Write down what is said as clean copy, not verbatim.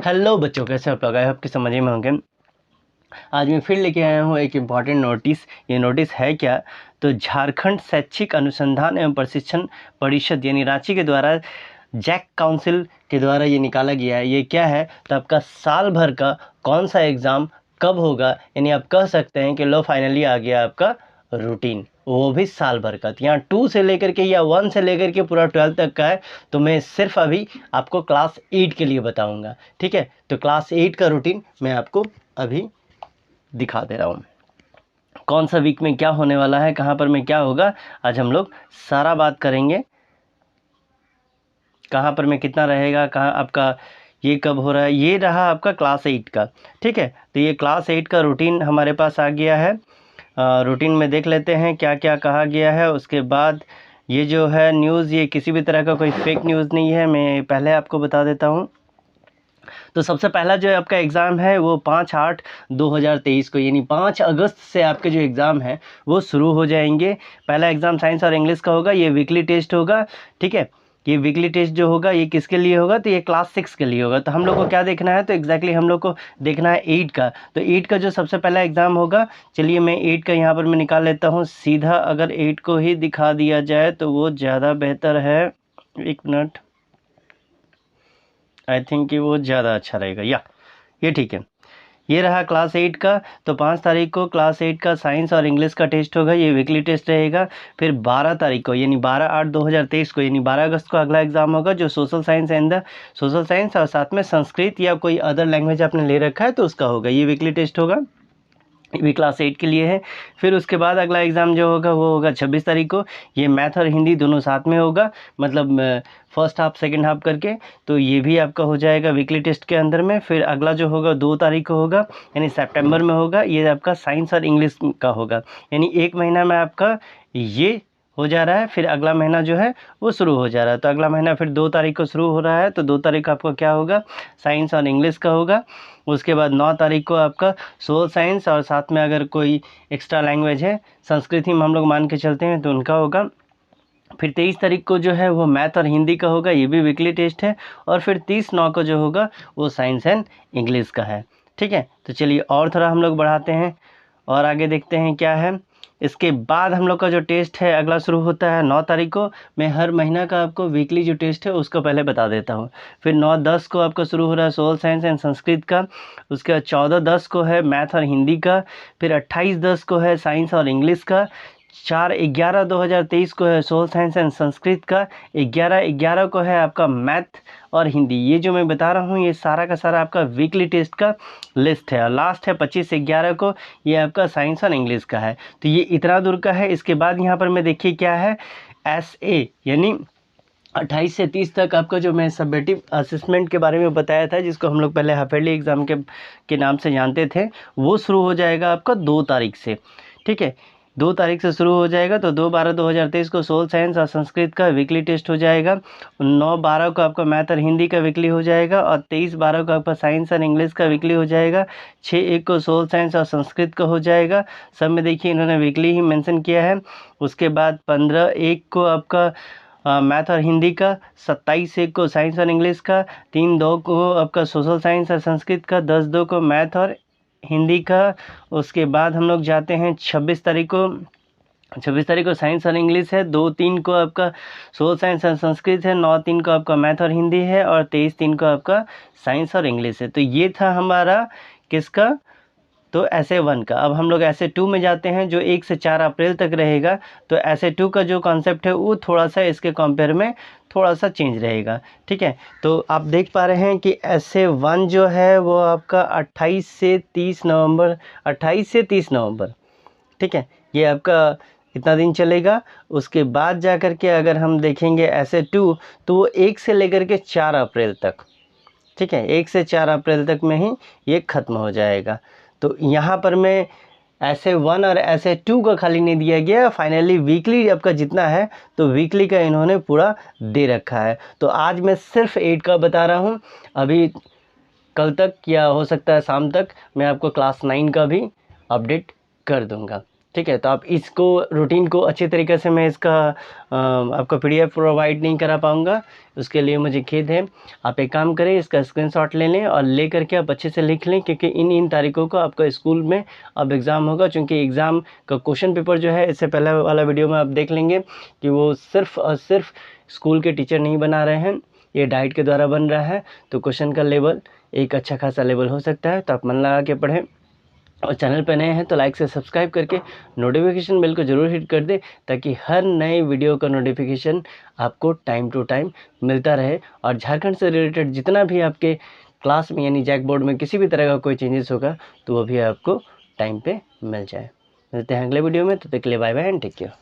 Hello बच्चों, कैसे आप लोग? आई होप कि समझ में होंगे। आज मैं फिर लेके आया हूँ एक इम्पॉर्टेंट नोटिस। ये नोटिस है क्या? तो झारखंड शैक्षिक अनुसंधान एवं प्रशिक्षण परिषद यानी रांची के द्वारा जैक काउंसिल के द्वारा ये निकाला गया है। ये क्या है? तो आपका साल भर का कौन सा एग्ज़ाम कब होगा, यानी आप कह सकते हैं कि लो फाइनली आ गया आपका रूटीन, वो भी साल भर का। तो यहाँ 2 से लेकर के या 1 से लेकर के पूरा 12 तक का है। तो मैं सिर्फ अभी आपको क्लास 8 के लिए बताऊंगा, ठीक है? तो क्लास 8 का रूटीन मैं आपको अभी दिखा दे रहा हूँ। कौन सा वीक में क्या होने वाला है, कहाँ पर में क्या होगा, आज हम लोग सारा बात करेंगे। कहाँ पर में कितना रहेगा, कहाँ आपका ये कब हो रहा है। ये रहा आपका क्लास 8 का, ठीक है? तो ये क्लास 8 का रूटीन हमारे पास आ गया है। रूटीन में देख लेते हैं क्या क्या कहा गया है। उसके बाद ये जो है न्यूज़, ये किसी भी तरह का कोई फेक न्यूज़ नहीं है, मैं पहले आपको बता देता हूँ। तो सबसे पहला जो आपका एग्ज़ाम है वो 5/8/2023 को, यानी 5 अगस्त से आपके जो एग्ज़ाम है वो शुरू हो जाएंगे। पहला एग्ज़ाम साइंस और इंग्लिश का होगा। ये वीकली टेस्ट होगा, ठीक है? ये वीकली टेस्ट जो होगा ये किसके लिए होगा? तो ये क्लास 6 के लिए होगा। तो हम लोग को क्या देखना है? तो एग्जैक्टली हम लोग को देखना है 8 का। तो 8 का जो सबसे पहला एग्ज़ाम होगा, चलिए मैं 8 का यहाँ पर मैं निकाल लेता हूँ सीधा। अगर 8 को ही दिखा दिया जाए तो वो ज़्यादा बेहतर है। 1 मिनट, आई थिंक कि वो ज़्यादा अच्छा रहेगा। या ये ठीक है। ये रहा क्लास 8 का। तो 5 तारीख को क्लास 8 का साइंस और इंग्लिश का टेस्ट होगा, ये वीकली टेस्ट रहेगा। फिर 12 तारीख को यानी 12/8/2023 को, यानी 12 अगस्त को अगला एग्जाम होगा, जो social science and social science और साथ में संस्कृत या कोई अदर लैंग्वेज आपने ले रखा है तो उसका होगा। ये वीकली टेस्ट होगा, भी क्लास 8 के लिए है। फिर उसके बाद अगला एग्ज़ाम जो होगा वो होगा 26 तारीख को। ये मैथ और हिंदी दोनों साथ में होगा, मतलब फर्स्ट हाफ सेकंड हाफ करके। तो ये भी आपका हो जाएगा वीकली टेस्ट के अंदर में। फिर अगला जो होगा 2 तारीख को होगा, यानी सितंबर में होगा। ये आपका साइंस और इंग्लिश का होगा, यानी 1 महीना में आपका ये हो जा रहा है। फिर अगला महीना जो है वो शुरू हो जा रहा है। तो अगला महीना फिर 2 तारीख को शुरू हो रहा है। तो 2 तारीख को आपका क्या होगा? साइंस और इंग्लिश का होगा। उसके बाद 9 तारीख को आपका सोशल साइंस और साथ में अगर कोई एक्स्ट्रा लैंग्वेज है, संस्कृत ही में हम लोग मान के चलते हैं, तो उनका होगा। फिर 23 तारीख को जो है वो मैथ और हिंदी का होगा, ये भी वीकली टेस्ट है। और फिर 30/9 को जो होगा वो साइंस एंड इंग्लिश का है, ठीक है? तो चलिए और थोड़ा हम लोग बढ़ाते हैं और आगे देखते हैं क्या है। इसके बाद हम लोग का जो टेस्ट है अगला शुरू होता है 9 तारीख को। मैं हर महीना का आपको वीकली जो टेस्ट है उसको पहले बता देता हूँ। फिर 9-10 को आपका शुरू हो रहा है सोशल साइंस एंड संस्कृत का। उसके बाद 14-10 को है मैथ और हिंदी का। फिर 28-10 को है साइंस और इंग्लिश का। 4/11/2023 को है सोशल साइंस एंड संस्कृत का। 11/11 को है आपका मैथ और हिंदी। ये जो मैं बता रहा हूँ ये सारा का सारा आपका वीकली टेस्ट का लिस्ट है। और लास्ट है 25/11 को, ये आपका साइंस और इंग्लिश का है। तो ये इतना दूर का है। इसके बाद यहाँ पर मैं देखिए क्या है, SA यानी 28 से 30 तक आपका जो मैं सब्जेक्टिव असेसमेंट के बारे में बताया था, जिसको हम लोग पहले हाफ ईयरली एग्ज़ाम के नाम से जानते थे, वो शुरू हो जाएगा आपका 2 तारीख से, ठीक है? 2 तारीख से शुरू हो जाएगा। तो 2/12/2023 को सोशल साइंस और संस्कृत का वीकली टेस्ट हो जाएगा। 9/12 को आपका मैथ और हिंदी का वीकली हो जाएगा। और 23/12 को आपका साइंस और इंग्लिश का वीकली हो जाएगा। 6/1 को सोशल साइंस और संस्कृत का हो जाएगा। सब में देखिए इन्होंने वीकली ही मेंशन किया है। उसके बाद 15/1 को आपका मैथ और हिंदी का। 27/1 को साइंस और इंग्लिश का। 3/2 को आपका सोशल साइंस और संस्कृत का। 10/2 को मैथ और हिंदी का। उसके बाद हम लोग जाते हैं 26 तारीख को। 26 तारीख को साइंस और इंग्लिश है। 2/3 को आपका सोशल साइंस और संस्कृत है। 9/3 को आपका मैथ और हिंदी है। और 23/3 को आपका साइंस और इंग्लिश है। तो ये था हमारा किसका? तो SA1 का। अब हम लोग SA2 में जाते हैं, जो 1 से 4 अप्रैल तक रहेगा। तो SA2 का जो कॉन्सेप्ट है वो थोड़ा सा इसके कंपेयर में थोड़ा सा चेंज रहेगा, ठीक है? तो आप देख पा रहे हैं कि SA1 जो है वो आपका 28 से 30 नवंबर, 28 से 30 नवंबर, ठीक है? ये आपका कितना दिन चलेगा। उसके बाद जा कर के अगर हम देखेंगे SA2, तो वो 1 से लेकर के 4 अप्रैल तक, ठीक है? 1 से 4 अप्रैल तक में ही ये ख़त्म हो जाएगा। तो यहाँ पर मैं SA1 और SA2 का खाली नहीं दिया गया, फाइनली वीकली आपका जितना है तो वीकली का इन्होंने पूरा दे रखा है। तो आज मैं सिर्फ 8 का बता रहा हूँ। अभी कल तक या हो सकता है शाम तक मैं आपको क्लास 9 का भी अपडेट कर दूँगा। ठीक है। तो आप इसको रूटीन को अच्छे तरीके से मैं इसका आपका PDF प्रोवाइड नहीं करा पाऊँगा, उसके लिए मुझे खेद है। आप एक काम करें, इसका स्क्रीनशॉट ले लें और ले करके आप अच्छे से लिख लें, क्योंकि इन तारीखों को आपका स्कूल में अब एग्ज़ाम होगा। चूँकि एग्ज़ाम का क्वेश्चन पेपर जो है, इससे पहले वाला वीडियो में आप देख लेंगे कि वो सिर्फ़ और सिर्फ स्कूल के टीचर नहीं बना रहे हैं, ये डाइट के द्वारा बन रहा है। तो क्वेश्चन का लेवल एक अच्छा खासा लेवल हो सकता है। तो आप मन लगा के पढ़ें, और चैनल पे नए हैं तो लाइक से सब्सक्राइब करके नोटिफिकेशन बेल को ज़रूर हिट कर दें, ताकि हर नए वीडियो का नोटिफिकेशन आपको टाइम टू टाइम मिलता रहे। और झारखंड से रिलेटेड जितना भी आपके क्लास में यानी जैक बोर्ड में किसी भी तरह का कोई चेंजेस होगा तो वो भी आपको टाइम पे मिल जाए। मिलते हैं अगले वीडियो में, तो तब तक के लिए bye bye and take care.